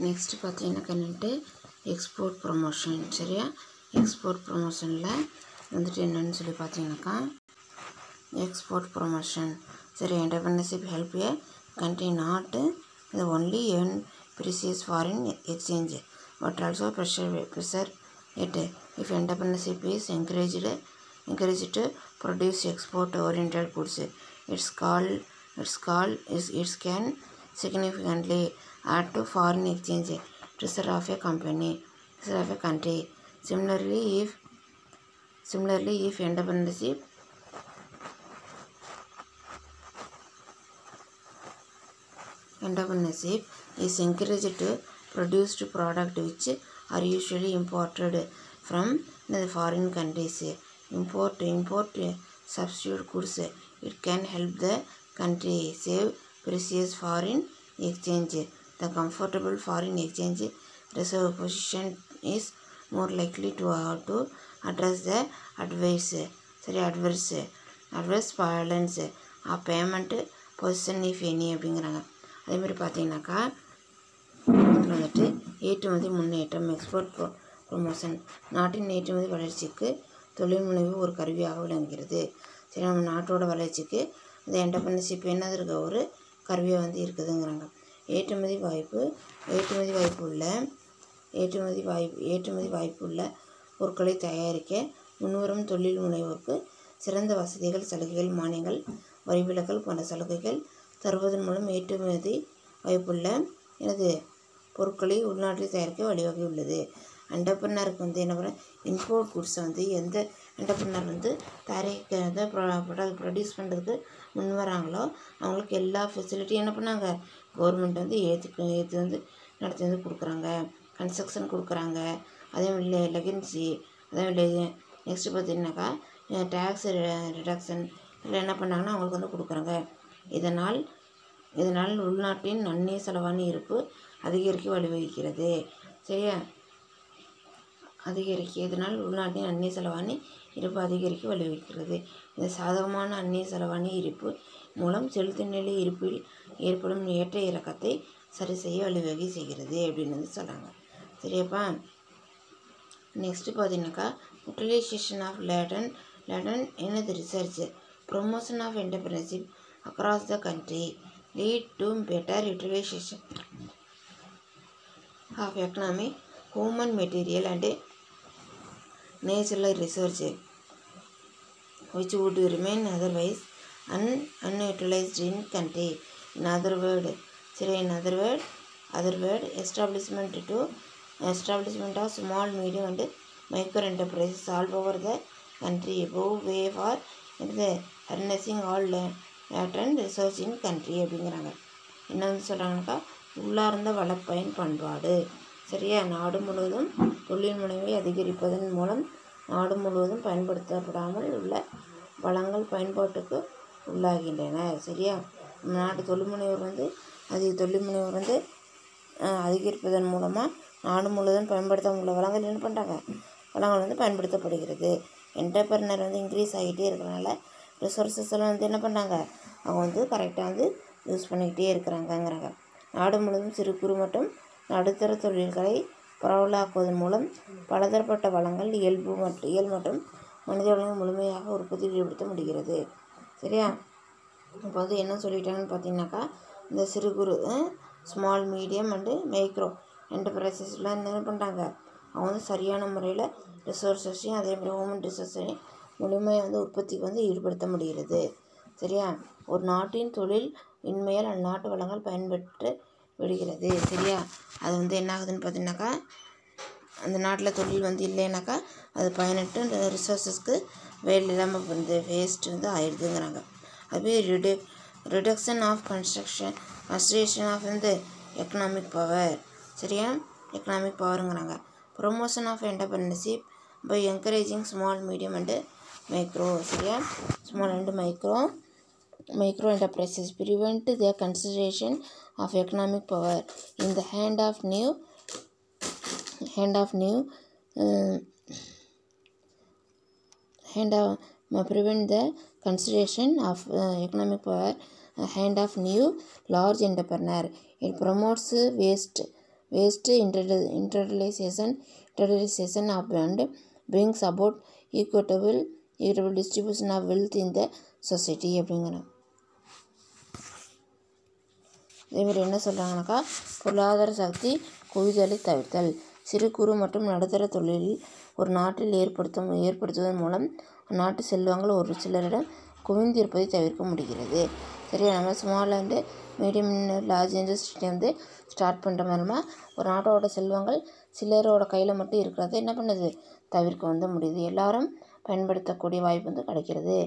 Next பார்த்தீங்கன்னாக்கா export promotion. சரியா, export ப்ரொமோஷனில் வந்துட்டு என்னென்னு சொல்லி பார்த்தீங்கன்னாக்கா export promotion. சரி, entrepreneurship help a country not only earn precious foreign exchange but also pressure it. If entrepreneurship is encouraged to produce export oriented goods, it can significantly add to foreign exchange pressure of a country. Similarly, if entrepreneurship is encouraged to produce products which are usually imported from the foreign countries. Import substitute goods. It can help the country save precious foreign exchange. The comfortable foreign exchange reserve position is more likely to address the adverse balance of payment position if any அப்படிங்கிறாங்க. அதேமாதிரி பார்த்தீங்கன்னாக்கா இதில் வந்துட்டு ஏற்றுமதி முன்னேற்றம் export promotion நாட்டின் ஏற்றுமதி வளர்ச்சிக்கு தொழில் முனைவு ஒரு கருவியாக விளங்குகிறது. சரி, நம்ம நாட்டோட வளர்ச்சிக்கு இந்த என்டர்பிரினர்ஷிப் என்னது இருக்க ஒரு கருவியாக வந்து இருக்குதுங்கிறாங்க. ஏற்றுமதி வாய்ப்பு உள்ள பொருட்களை தயாரிக்க முன்வரும் தொழில் முனைவோருக்கு சிறந்த வசதிகள், சலுகைகள், மானியங்கள், வரிவிலக்கல் போன்ற சலுகைகள் தருவதன் மூலம் ஏற்றுமதி வாய்ப்புள்ள பொருட்களை உள்நாட்டில் தயாரிக்க வழிவகை உள்ளது. என்டர்பிரினருக்கு வந்து என்ன பண்ண இம்போர்ட் குட்ஸை வந்து எந்த என்டர்பிரினர் வந்து ப்ரொடியூஸ் பண்ணுறதுக்கு முன் வராங்களோ அவங்களுக்கு எல்லா ஃபெசிலிட்டியும் என்ன பண்ணாங்க கவர்மெண்ட் வந்து ஏற்று வந்து நடத்தி வந்து கொடுக்குறாங்க. கன்ஸ்ட்ரக்ஷன் கொடுக்குறாங்க. அதேமாதிரி லெகன்சி, அதேமாதிரி நெக்ஸ்ட்டு பார்த்தீங்கன்னாக்கா டேக்ஸ் ரிடக்ஷன் இதில் என்ன பண்ணாங்கன்னா அவங்களுக்கு வந்து கொடுக்குறாங்க. இதனால் உள்நாட்டின் அந்நிய செலவான இருப்பு அதிகரிக்க வழிவகுக்கிறது. சரியா, இதனால் உள்நாட்டின் அந்நிய செலவான இருப்பு அதிகரிக்க வழிவகுக்கிறது. இந்த சாதகமான அந்நிய செலவான இருப்பு மூலம் செலுத்து நிலை இருப்பில் ஏற்படும் ஏற்ற இறக்கத்தை சரி செய்ய வழிவகை செய்கிறது அப்படின்னு வந்து சொல்கிறாங்க. சரியாப்பா. நெக்ஸ்ட்டு பார்த்தீங்கன்னாக்கா யூட்டிலைசேஷன் ஆஃப் லேடன் என்னது research promotion of entrepreneurship across the country lead to better utilization of economic, human, material and natural resources which would remain otherwise unutilized in country. In other word, establishment of small, medium and micro enterprises all over the country above way for harnessing all லேட்டன் research in country அப்படிங்கிறாங்க. என்ன வந்து சொல்கிறாங்கனாக்கா உள்ளார்ந்த வளப்பயன் பண்பாடு. சரியா, நாடு முழுவதும் தொழில் முனைவை அதிகரிப்பதன் மூலம் நாடு முழுவதும் பயன்படுத்தப்படாமல் உள்ள வளங்கள் பயன்பாட்டுக்கு உள்ளாகின்றன. சரியா, நாடு தொழில் முனைவர் வந்து அதிகரிப்பதன் மூலமாக நாடு முழுவதும் பயன்படுத்த உள்ள வளங்கள் என்ன பண்ணுறாங்க வளங்கள் வந்து பயன்படுத்தப்படுகிறது. என்டர்பிரினர் வந்து இன்க்ரீஸ் ஆகிட்டே இருக்கிறனால ரிசோர்ஸஸ் எல்லாம் வந்து என்ன பண்ணாங்க அவங்க வந்து கரெக்டாக வந்து யூஸ் பண்ணிக்கிட்டே இருக்கிறாங்கங்கிறாங்க. நாடு முழுவதும் சிறு குறு மற்றும் நடுத்தர தொழில்களை பரவலாக்குவதன் மூலம் பலதரப்பட்ட வளங்கள் இயல் மற்றும் மனித வளங்கள் முழுமையாக உற்பத்தியில் ஈடுபடுத்த முடிகிறது. சரியா, இப்போ வந்து என்ன சொல்லிட்டாங்கன்னு பார்த்தீங்கன்னாக்கா இந்த சிறு குறு ஸ்மால், மீடியம் அண்டு மைக்ரோ என்டர்பிரைசஸ்லாம் என்ன பண்ணுறாங்க அவங்க வந்து சரியான முறையில் ரிசோர்ஸஸையும் அதேமாதிரி ஹியூமன் ரிசோர்ஸையும் முழுமையாக வந்து உற்பத்திக்கு வந்து ஈடுபடுத்த முடிகிறது. சரியா, ஒரு நாட்டின் தொழில் இன்மையால் அந்நாட்டு வளங்கள் பயன்பெற்று விடுகிறது. சரியா, அது வந்து என்ன ஆகுதுன்னு பார்த்தீங்கன்னாக்கா அந்த நாட்டில் தொழில் வந்து இல்லைனாக்கா அது பயனிட்டு அந்த ரிசோர்ஸஸ்க்கு வேலை இல்லாமல் வந்து வேஸ்ட் வந்து ஆயிடுதுங்கிறாங்க. அதுவே ரிடக்ஷன் ஆஃப் கன்ஸ்ட்ரக்ஷன் ஆஃப் வந்து எக்கனாமிக் பவர். சரியா, எக்கனாமிக் பவருங்கிறாங்க. Promotion of entrepreneurship by encouraging small, medium and micro. சரியா, small and micro enterprises prevent the concentration of economic power in the hand of prevent the concentration of economic power hand of new large entrepreneur. It promotes waste internalization of and brings about equitable distribution of wealth in the society அப்படிங்கிறாங்க. இதேமாதிரி என்ன சொல்கிறாங்கனாக்கா, பொருளாதார சக்தி குவிதலை தவிர்த்தல். சிறு குறு மற்றும் நடுத்தர தொழிலில் ஒரு நாட்டில் ஏற்படுத்துவதன் மூலம் அந்நாட்டு செல்வங்கள் ஒரு சிலரிடம் குவிந்திருப்பதை தவிர்க்க முடிகிறது. சரியா, நம்ம small and medium large industry வந்து ஸ்டார்ட் பண்ணுற மூலமாக ஒரு நாட்டோட செல்வங்கள் சிலரோட கையில் மட்டும் இருக்கிறத என்ன பண்ணுது, தவிர்க்க வந்து முடியுது. எல்லாரும் பயன்படுத்தக்கூடிய வாய்ப்பு வந்து கிடைக்கிறது.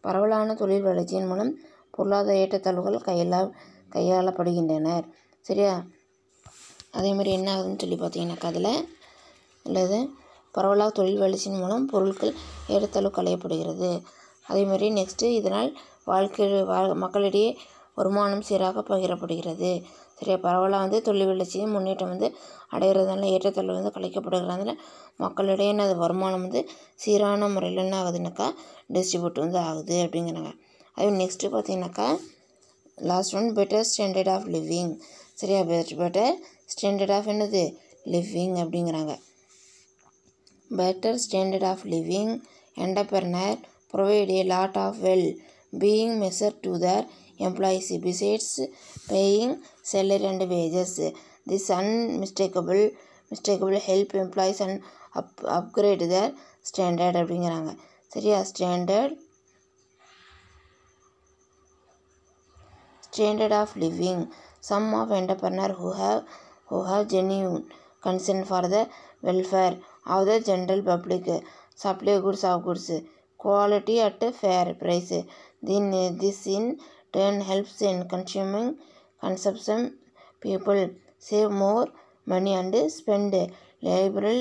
பரவலான தொழில் வளர்ச்சியின் மூலம் பொருளாதார ஏற்றத்தாழ்வுகள் கையாளப்படுகின்றனர். சரியா, அதேமாதிரி என்ன ஆகுதுன்னு சொல்லி பார்த்தீங்கன்னாக்கா, அதில் அல்லது பரவலாக தொழில் வளர்ச்சியின் மூலம் பொருட்கள் ஏற்றத்தாழ்வு களையப்படுகிறது. அதேமாதிரி நெக்ஸ்ட்டு இதனால் மக்களிடையே வருமானம் சீராக பகிரப்படுகிறது. சரியா, பரவலாக வந்து தொழில் வளர்ச்சியும் முன்னேற்றம் வந்து அடைகிறதுனால ஏற்றத்தாழ்வு வந்து கலைக்கப்படுகிறதுனால மக்களிடையே அது வருமானம் வந்து சீரான முறையில் என்ன ஆகுதுனாக்கா டிஸ்ட்ரிபியூட் வந்து ஆகுது அப்படிங்கிறாங்க. அதே நெக்ஸ்ட்டு பார்த்தீங்கன்னாக்கா last one better standard of living. சரியா, பெட்டர் ஸ்டாண்டர்ட் ஆஃப் என்னது லிவிங் அப்படிங்கிறாங்க. Better standard of living entrepreneur provide a lot of well-being measures to their employees besides paying salary and wages. This unmistakable help employees and upgrade their standard அப்படிங்கிறாங்க. சரியா, standard of living. Some of entrepreneurs who have genuine concern for the welfare of the general public supply goods quality at a fair price. This in turn helps in consumption people save more money and spend liberal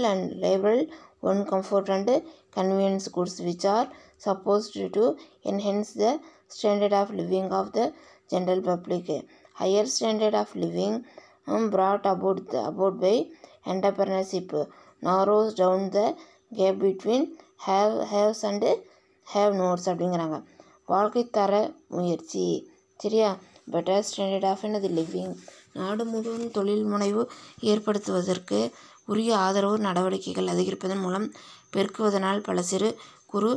on comfort and convenience goods which are supposed to enhance the standard of living of the general public. Higher standard of living brought about by entrepreneurship narrows down the gap between haves and have notes அப்படிங்கிறாங்க. வாழ்க்கை தர முயற்சி. சரியா, better standard of என்னது living. நாடு முழுவதும் தொழில் முனைவு ஏற்படுத்துவதற்கு உரிய ஆதரவு நடவடிக்கைகள் அதிகரிப்பதன் மூலம் பெருக்குவதனால் பல சிறு குறு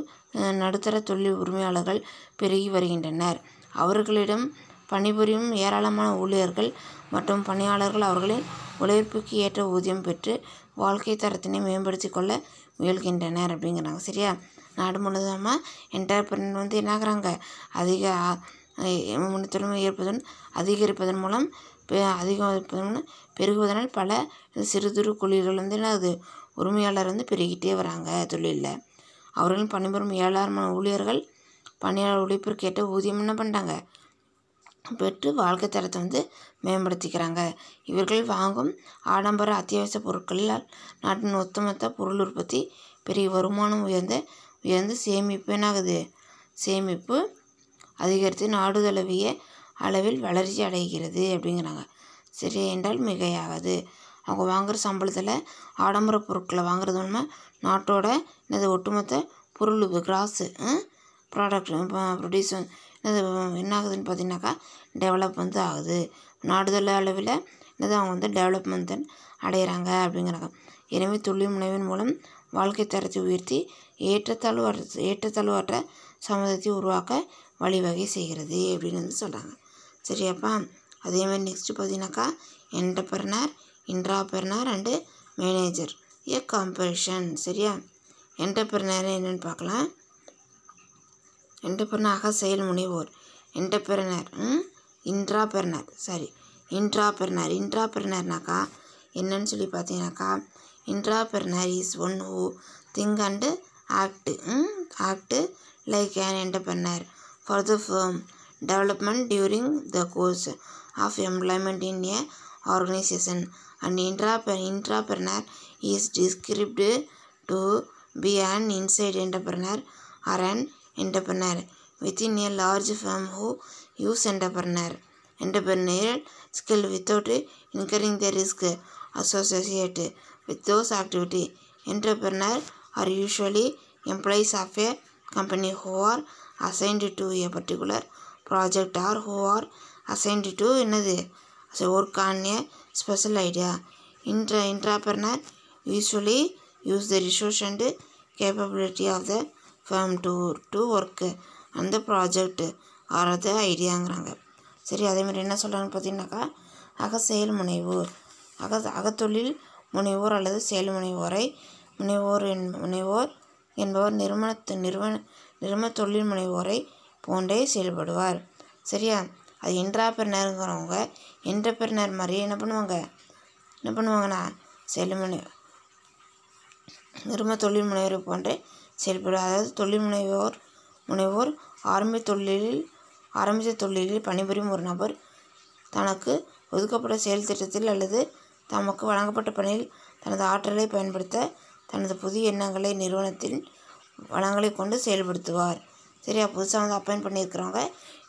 நடுத்தர தொழில் உரிமையாளர்கள் பெருகி வருகின்றனர். அவர்களிடம் பணிபுரியும் ஏராளமான ஊழியர்கள் மற்றும் பணியாளர்கள் அவர்களின் உழைப்புக்கு ஏற்ற ஊதியம் பெற்று வாழ்க்கை தரத்தினை மேம்படுத்தி கொள்ள முயல்கின்றனர் அப்படிங்கிறாங்க. சரியா, நாடு முழுவதுமாக என்டர்பிரனர் வந்து என்னாகிறாங்க, அதிக முன்னுரிமை ஏற்பதன் அதிகரிப்பதன் மூலம் பெருகுவதனால் பல சிறு துறு தொழில்கள் வந்து என்னது உரிமையாளர் வந்து பெருகிட்டே வராங்க. தொழிலில் அவர்களும் பணிபுரியும் ஏராளமான ஊழியர்கள் பணியாளர் உழைப்பிற்கேற்ற ஊதியம் என்ன பண்ணுறாங்க பெற்று வாழ்க்கை தரத்தை வந்து மேம்படுத்திக்கிறாங்க. இவர்கள் வாங்கும் ஆடம்பர அத்தியாவசிய பொருட்களால் நாட்டின் ஒட்டுமொத்த பொருள் உற்பத்தி பெரிய வருமானம் உயர்ந்து சேமிப்பு அதிகரித்து நாடு தழுவிய அளவில் வளர்ச்சி அடைகிறது அப்படிங்கிறாங்க. சரி என்றால் மிகையாகாது. அவங்க வாங்குகிற சம்பளத்தில் ஆடம்பர பொருட்களை வாங்குறது மூலமாக நாட்டோட என்னது ஒட்டுமொத்த பொருள் கிராஸு ப்ராடக்ட் ப்ரொடியூஸ் என்ன ஆகுதுன்னு பார்த்தீங்கன்னாக்கா டெவலப் வந்து ஆகுது. நாடுதல் அளவில் என்னது அவங்க வந்து டெவலப்மெண்ட் அடைகிறாங்க அப்படிங்கிறாங்க. எனவே தொழில் முனைவின் மூலம் வாழ்க்கை தரத்தை உயர்த்தி ஏற்றத்தாழ்வற்ற சமுதாயத்தை உருவாக்க வழிவகை செய்கிறது அப்படின்னு வந்து சொல்கிறாங்க. சரியாப்பா, அதேமாதிரி நெக்ஸ்ட்டு பார்த்தீங்கன்னாக்கா entrepreneur intrapreneur and manager a comparison. சரியா, என்டர்பிரனர் என்னென்னு பார்க்கலாம். என்டர்பிரனராக செயல் முனைவோர் என்டர்பிரனர் இன்ட்ராபிரனர்னாக்கா என்னன்னு சொல்லி பார்த்தீங்கன்னாக்கா intrapreneur is one who think and act like an entrepreneur for the firm development during the course of employment in a organization. An intrapreneur is described to be an inside entrepreneur or an entrepreneur within a large firm who use entrepreneurial skill without incurring the risk associated with those activities. Entrepreneurs are usually employees of a company who are assigned to a particular project or who are assigned to work on a special idea. Entrepreneur usually use the resource and capability of the firm to work on the project or the ஐடியாங்கிறாங்க. சரி, அதேமாதிரி என்ன சொல்கிறாங்கன்னு பார்த்தீங்கன்னாக்கா, செயல் முனைவோர், அகத்தொழில் முனைவோர் அல்லது செயல் முனைவோரை முனைவோர் என்பவர் நிறுவன தொழில் முனைவோரை போன்றே செயல்படுவார். சரியா, அது என்ட்ராப்ரனருங்கிறவங்க என்டர்பிரனர் மாதிரியே என்ன பண்ணுவாங்கன்னா நிறுவன தொழில் முனைவோரை போன்றே செயல்படுவார். அதாவது தொழில் முனைவோர் ஆரம்பித்த தொழிலில் பணிபுரியும் ஒரு நபர் தனக்கு ஒதுக்கப்பட்ட செயல் திட்டத்தில் அல்லது தமக்கு வழங்கப்பட்ட பணியில் தனது ஆற்றலை பயன்படுத்த தனது புதிய எண்ணங்களை நிறுவனத்தின் வளங்களை கொண்டு செயல்படுத்துவார். சரியா, புதுசாக வந்து அப்பாயின்ட் பண்ணியிருக்கிறவங்க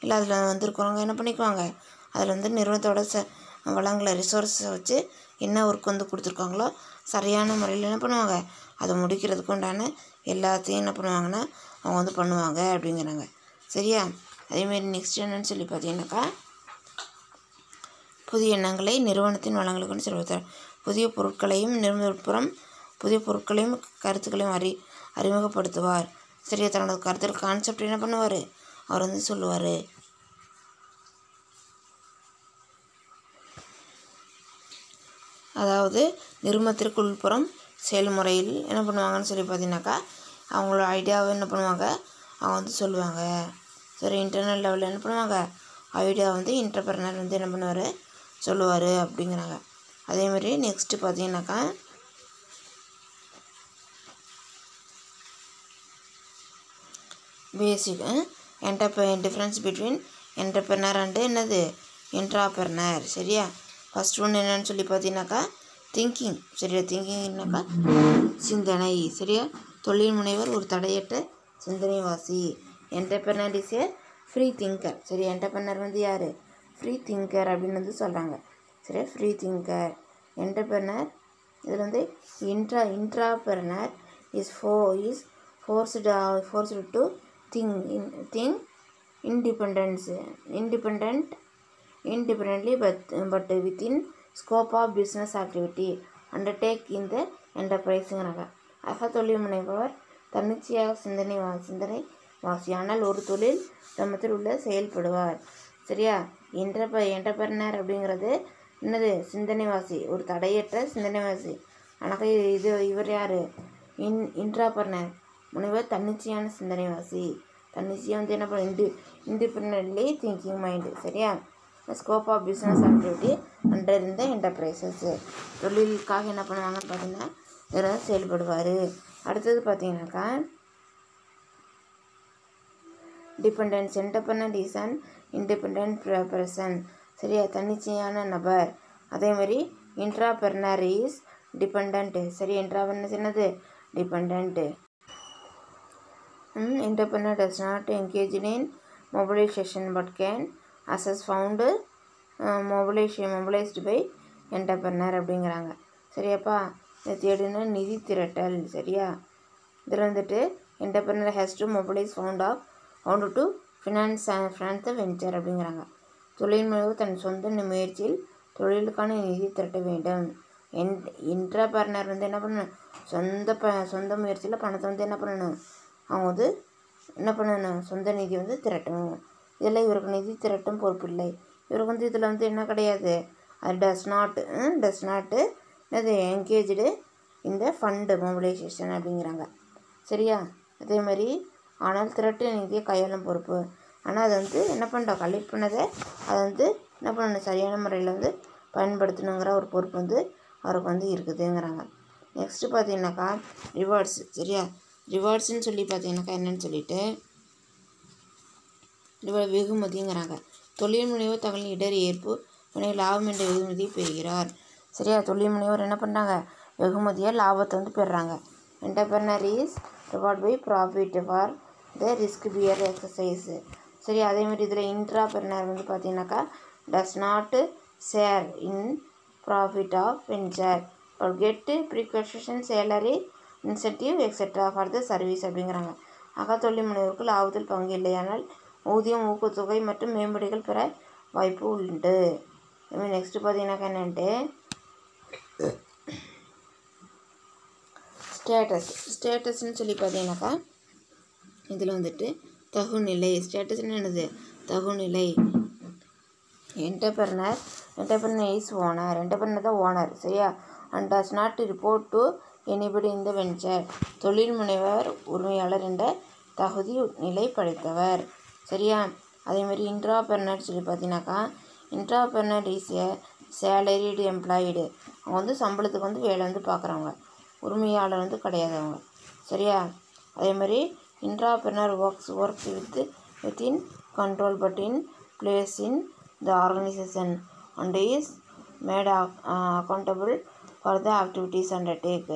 இல்லை அதில் வந்திருக்கிறவங்க என்ன பண்ணிக்குவாங்க, அதில் வந்து நிறுவனத்தோட வளங்களை ரிசோர்ஸை வச்சு என்ன ஒர்க் வந்து கொடுத்துருக்காங்களோ சரியான முறையில் என்ன பண்ணுவாங்க, அதை முடிக்கிறதுக்கு உண்டான எல்லாத்தையும் என்ன பண்ணுவாங்கன்னா அவங்க வந்து பண்ணுவாங்க அப்படிங்கிறாங்க. சரியா, அதேமாரி நெக்ஸ்ட் என்னன்னு சொல்லி பார்த்தீங்கன்னாக்கா, புதிய எண்ணங்களை நிறுவனத்தின் வளங்களுக்கு செயல்படுத்தார். புதிய பொருட்களையும் கருத்துக்களையும் அறிமுகப்படுத்துவார். சரியா, தன்னோட கருத்தில் கான்செப்ட் என்ன பண்ணுவார், அவர் வந்து சொல்லுவார். அதாவது நிறுவனத்திற்கு உள்புறம் செயல்முறையில் என்ன பண்ணுவாங்கன்னு சொல்லி பார்த்தீங்கன்னாக்கா, அவங்களோட ஐடியாவை என்ன பண்ணுவாங்க, அவங்க வந்து சொல்லுவாங்க. சரி, இன்டர்னல் லெவலில் என்ன பண்ணுவாங்க, ஐடியா வந்து என்டர்பிரனர் வந்து என்ன பண்ணுவார், சொல்லுவார் அப்படிங்கிறாங்க. அதேமாதிரி நெக்ஸ்ட்டு பார்த்தீங்கன்னாக்கா, பேசிக் டிஃப்ரென்ஸ் பிட்வீன் என்டர்பிரனர் அண்டு என்னது என்ட்ராப்ரனர். சரியா, ஃபஸ்ட் ஒன்று என்னன்னு சொல்லி பார்த்தீங்கன்னாக்கா திங்கிங். சரியா, திங்கிங்னாக்கா சிந்தனை. சரியா, தொழில் முனைவர் ஒரு தடையற்ற சிந்தனைவாசி. Entrepreneur is a free thinker. சரி, என்டர்பிரனர் வந்து யார், ஃப்ரீ திங்கர் அப்படின்னு வந்து சொல்கிறாங்க. சரியா, ஃப்ரீ திங்கர். என்டர்பிரனர் இதில் வந்து intrapreneur is forced to think independently but within scope of business activity undertake in the enterprise-ங்கிறாங்க. தொழில் முனைவர் தன்னிச்சையாக சிந்தனை வாசி, ஆனால் ஒரு தொழில் கிரமத்தில் உள்ள செயல்படுவார். சரியா, என்டர்பிரனர் அப்படிங்கிறது என்னது, சிந்தனைவாசி, ஒரு தடையற்ற சிந்தனைவாசி. ஆனால் இவர் யார், இன்ட்ராப்ரனர் முனைவர் தன்னிச்சையான சிந்தனைவாசி. தன்னிச்சையாக வந்து என்ன பண்ண இண்டிபெண்டன்ட்லி திங்கிங் மைண்டு. சரியா, scope of business activity under இந்த என்டர்பிரைசஸ், தொழிலுக்காக என்ன பண்ணுவாங்கன்னு பார்த்தீங்கன்னா இதில் செயல்படுவார். அடுத்தது பார்த்தீங்கன்னாக்கா dependence. Entrepreneur is an independent person. சரியா, தன்னிச்சையான நபர். அதேமாதிரி இன்ட்ராப்ரனர் இஸ் டிபெண்ட். சரி, என்ட்ராப்ரனர் என்னது, depend. Entrepreneur does not engage in mobilization but can assess found mobilized by entrepreneur அப்படிங்கிறாங்க. சரியாப்பா, இந்த தேடுனா நிதி திரட்டல். சரியா, இதில் வந்துட்டு entrepreneur has to mobilize found to finance the venture அப்படிங்கிறாங்க. தொழில் முனைவோர் தன் சொந்த முயற்சியில் தொழிலுக்கான நிதி திரட்ட வேண்டும். என்ட்ரப்ரனர் வந்து என்ன பண்ணணும், சொந்த முயற்சியில் பணத்தை வந்து என்ன பண்ணணும், அவங்க வந்து என்ன பண்ணணும், சொந்த நிதி வந்து திரட்டணும். இதில் இவருக்கு நிதி திரட்டும் பொறுப்பு இல்லை. இவருக்கு வந்து இதில் வந்து என்ன கிடையாது, அது டஸ் நாட் என்னது என்கேஜ்டு இந்த ஃபண்டு மொபிலைசேஷன் அப்படிங்கிறாங்க. சரியா, அதே மாதிரி ஆனால் திரட்டு நிதியை கையாளும் பொறுப்பு. ஆனால் அதை வந்து என்ன பண்ணுறோம், கலெக்ட் பண்ணதை அதை வந்து என்ன பண்ணணும், சரியான முறையில் வந்து பயன்படுத்தணுங்கிற ஒரு பொறுப்பு வந்து அவருக்கு வந்து இருக்குதுங்கிறாங்க. நெக்ஸ்ட்டு பார்த்தீங்கன்னாக்கா ரிவார்ட்ஸ். சரியா, ரிவார்ட்ஸ்ன்னு சொல்லி பார்த்தீங்கன்னாக்கா என்னன்னு சொல்லிட்டு வெகுமதிங்கிறாங்க. தொழில் முனைவோர் தங்களின் இடர் ஏற்பு லாபம் என்ற வெகுமதியை பெறுகிறார். சரியா, தொழில் முனைவோர் என்ன பண்ணுறாங்க, வெகுமதியாக லாபத்தை வந்து பெறுறாங்க. Entrepreneur is reward by profit for the risk bear exercise. சரி, அதேமாதிரி இதில் இன்ட்ராப்ரனர் வந்து பார்த்தீங்கன்னாக்கா does not share in profit of venture but get precaution salary incentive etcetera for the service அப்படிங்கிறாங்க. தொழில் முனைவோருக்கு லாபத்தில் பங்கு இல்லையானால் ஊதியம், ஊக்கத்தொகை மற்றும் மேம்படுகள் பெற வாய்ப்பு உண்டு. அதுமாதிரி நெக்ஸ்ட்டு பார்த்தீங்கன்னாக்கா என்னன்ட்டு ஸ்டேட்டஸ்ன்னு சொல்லி பார்த்தீங்கன்னாக்கா இதில் வந்துட்டு தகுநிலை. ஸ்டேட்டஸ்ன்னு என்னது? தகுநிலை. Entrepreneur is owner. என்டர்பிரனர் தான் ஓனர், சரியா? And does not report to anybody in the venture. தொழில் முனைவர் உரிமையாளர் என்ற தகுதி நிலை படைத்தவர், சரியா? அதேமாதிரி இன்ட்ராபிரனர் சொல்லி பார்த்தீங்கன்னாக்கா intrapreneur is a salaried employed. அவங்க வந்து சம்பளத்துக்கு வந்து வேலை வந்து பார்க்குறவங்க, உரிமையாளர் வந்து கிடையாது அவங்க, சரியா? அதேமாதிரி intrapreneur works within control but in place in the organisation and is made accountable for the activities undertake,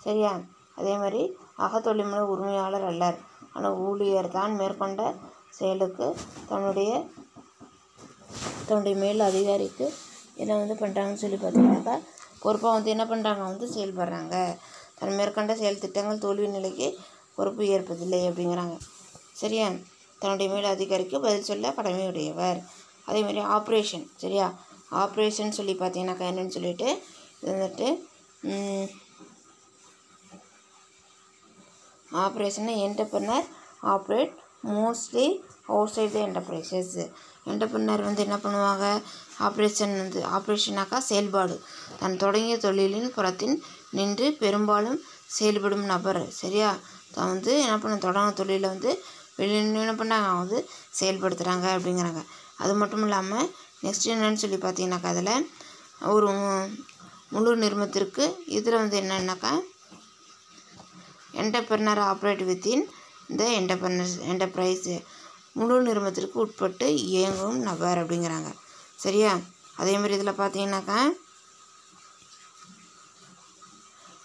சரியா? அதே மாதிரி அகத்தொழில்முறை உரிமையாளர் அல்லர், ஆனால் ஊழியர் தான் மேற்கொண்ட செயலுக்கு தன்னுடைய மேல் அதிகாரிக்கு என்ன வந்து பண்ணுறாங்கன்னு சொல்லி பார்த்தீங்கன்னாக்கா பொறுப்பாக வந்து என்ன பண்ணுறாங்க வந்து செயல்படுறாங்க. தன் மேற்கொண்ட செயல் திட்டங்கள் தோல்வி நிலைக்கு பொறுப்பு ஏற்பதில்லை அப்படிங்கிறாங்க, சரியா? தன்னுடைய மேல் அதிகாரிக்கு பதில் சொல்ல கடமையுடையவர். அதேமாதிரி ஆப்ரேஷன், சரியா? ஆப்ரேஷன் சொல்லி பார்த்தீங்கன்னாக்கா என்னன்னு சொல்லிட்டு இது வந்துட்டு operation entrepreneur operate mostly outside the enterprises. Entrepreneur வந்து என்ன பண்ணுவாங்க? ஆப்ரேஷனாக்கா செயல்பாடு, தன் தொடங்கிய தொழிலின் புறத்தின் நின்று பெரும்பாலும் செயல்படும் நபர், சரியா? தான் வந்து என்ன பண்ண தொடங்கின தொழிலை வந்து வெளியில் என்ன பண்ணாங்க வந்து செயல்படுத்துகிறாங்க அப்படிங்கிறாங்க. அது மட்டும் இல்லாமல் நெக்ஸ்ட் என்னன்னு சொல்லி பார்த்தீங்கன்னாக்கா அதில் ஒரு முழு நிறுவனத்திற்கு இதில் வந்து என்னன்னாக்கா என்டர்பிரனர் ஆப்ரேட் வித்தின் இந்த என்டர்பிரைஸ், முழு நிறுவனத்திற்கு உட்பட்டு இயங்கும் நபர் அப்படிங்கிறாங்க, சரியா? அதேமாதிரி இதில் பார்த்தீங்கன்னாக்கா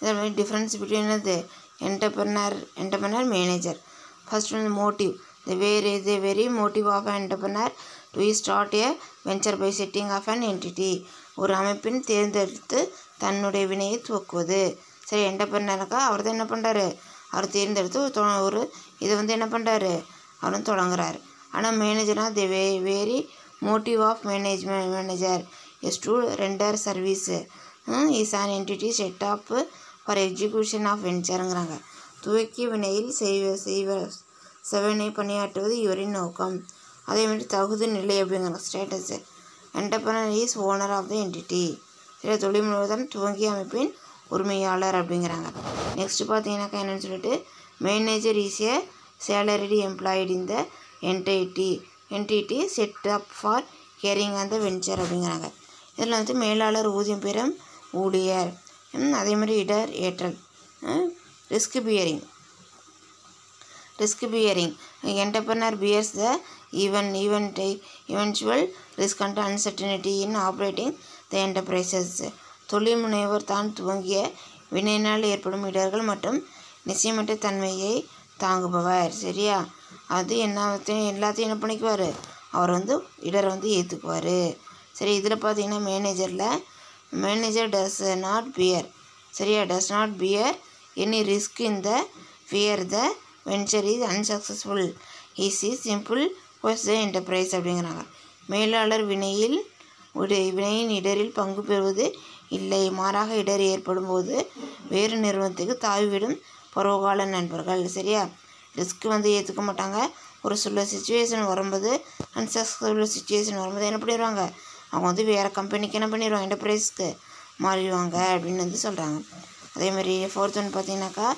இதில் டிஃப்ரென்ஸ் பிட்வீன் என்னது? Entrepreneur manager. ஃபர்ஸ்ட் வந்து motive. The very motive of entrepreneur to start a venture by setting of an entity. ஒரு அமைப்பின் தேர்ந்தெடுத்து தன்னுடைய வினையை துவக்குவது, சரி? என்டர்பிரனருக்கா அவர் தான் என்ன பண்ணுறாரு? அவர் தேர்ந்தெடுத்து ஒரு இதை வந்து என்ன பண்ணுறாரு? அவர் வந்து தொடங்குறாரு. ஆனால் மேனேஜர்னால் the very motive of manager is to render service is an entity set of for execution of வெஞ்சருங்கிறாங்க. துவக்கிய வினையில் செவனை பணியாற்றுவது இவரின் நோக்கம். அதேமாதிரி தகுதி நிலை அப்படிங்கிற status. Entrepreneur is owner of the entity, சரி? தொழில் முழுவதும் துவங்கிய அமைப்பின் உரிமையாளர் அப்படிங்கிறாங்க. நெக்ஸ்ட் பார்த்தீங்கன்னாக்கா என்னன்னு சொல்லிட்டு manager is a salaried employed in the entity set up for carrying on the venture அப்படிங்கிறாங்க. இதில் வந்து மேலாளர் ஊதியம் பெறும் ஊழியர். அதேமாதிரி இடர் ஏற்றல், risk bearing entrepreneur bears the eventual risk and uncertainty in operating the enterprises. தொழில் முனைவர் தான் துவங்கிய வினையினால் ஏற்படும் இடர்கள் மற்றும் நிச்சயமற்ற தன்மையை தாங்குபவர், சரியா? அது எல்லாத்தையும் என்ன பண்ணிக்குவார்? அவர் வந்து இடரை வந்து ஏற்றுக்குவார், சரி? இதில் பார்த்தீங்கன்னா மேனேஜர் டஸ் நாட் பியர், சரியா? Does not bear any risk in the fear the venture is unsuccessful is simple was the enterprise அப்படிங்கிறாங்க. மேலாளர் வினையின் இடரில் பங்கு பெறுவது இல்லை, மாறாக இடர் ஏற்படும் போது வேறு நிறுவனத்துக்கு தாவிவிடும் பருவகால நண்பர்கள், சரியா? ரிஸ்க் வந்து ஏற்றுக்க மாட்டாங்க. ஒரு சில சுச்சுவேஷன் வரும்போது அன்சக்ஸஸ்ஃபுல் சுச்சுவேஷன் வரும்போது என்ன பண்ணிடுவாங்க? அவங்க வந்து வேறு கம்பெனிக்கு என்ன பண்ணிடுவாங்க? என்டர்பிரைஸ்க்கு மாறிடுவாங்க அப்படின்னு வந்து சொல்கிறாங்க. அதேமாதிரி ஃபோர்த் ஒன் பார்த்தீங்கன்னாக்கா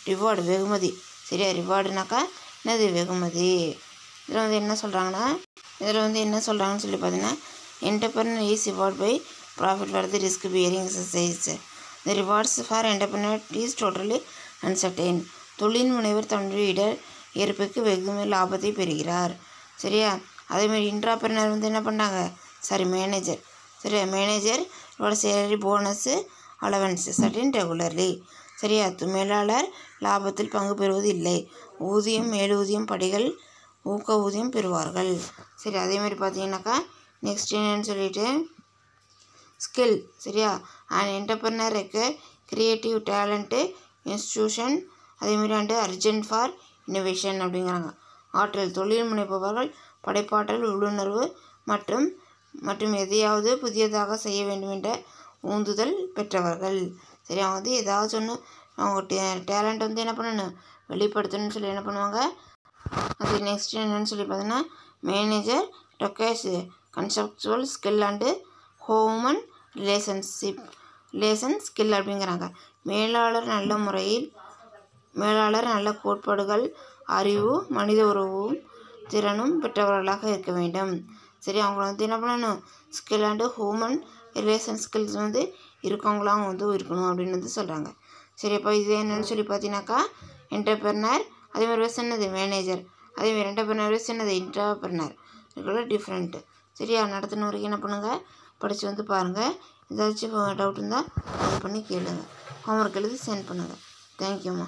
ரிவார்டு, வெகுமதி, சரியா? ரிவார்டுனாக்கா என்னது? வெகுமதி. இதில் வந்து என்ன சொல்கிறாங்கன்னு சொல்லி பார்த்தீங்கன்னா entrepreneur is reward by profit for the risk bearing exercise. The rewards for entrepreneur is totally uncertain. தொழில் முனைவர் தன்னுடைய இடர் ஏற்புக்கு வெகுமதி லாபத்தை பெறுகிறார், சரியா? அதேமாதிரி இன்ட்ராபிரனர் வந்து என்ன பண்ணாங்க? மேனேஜர், சரியா? Manager salary bonus allowance சர்டின் regularly, சரியா? மேலாளர் லாபத்தில் பங்கு பெறுவது இல்லை. ஊதியம், மேலூதியம், படிகள், ஊக்க ஊதியம் பெறுவார்கள், சரி? அதேமாதிரி பார்த்தீங்கன்னாக்கா நெக்ஸ்ட் என்னன்னு சொல்லிட்டு ஸ்கில், சரியா? And entrepreneur creative talent institution, அதேமாதிரி அண்டு அர்ஜென்ட் ஃபார் இன்னோவேஷன் அப்படிங்கிறாங்க. ஆற்றல், தொழில் முனைப்பவர்கள் படைப்பாற்றல், உள்ளுணர்வு மற்றும் மற்றும் எதையாவது புதியதாக செய்ய வேண்டும் என்ற ஊந்துதல் பெற்றவர்கள். சரி, அவங்க வந்து ஏதாவது ஒன்று அவங்க டேலண்ட் வந்து என்ன பண்ணணும், வெளிப்படுத்தணும்னு சொல்லி என்ன பண்ணுவாங்க. அது நெக்ஸ்ட் என்னன்னு சொல்லி பார்த்தீங்கன்னா manager takes conceptual skill and human relation skill அப்படிங்கிறாங்க. மேலாளர் நல்ல கோட்பாடுகள், அறிவு, மனித உறவும் திறனும் பெற்றவர்களாக இருக்க வேண்டும். சரி, அவங்க வந்து என்ன பண்ணணும், skill and human relation skills வந்து இருக்கவங்களாம் வந்து இருக்கணும் அப்படின்னு வந்து சொல்கிறாங்க. சரி, அப்போ இது என்னென்னு சொல்லி பார்த்தீங்கன்னாக்கா என்டர்பிரனர், அதேமாதிரி வேஸ் என்னது மேனேஜர், அதேமாதிரி என்டர்பிரனர் வேஸ் என்னது இன்டர்பிரனர், இதுக்குள்ள டிஃப்ரெண்ட்டு. சரியா, நடத்தின வரைக்கும் என்ன பண்ணுங்கள், படித்து வந்து பாருங்கள். ஏதாச்சும் டவுட் இருந்தால் அது பண்ணி கேளுங்க. ஹோம்ஒர்க் எழுதி சென்ட் பண்ணுங்கள். தேங்க்யூம்மா.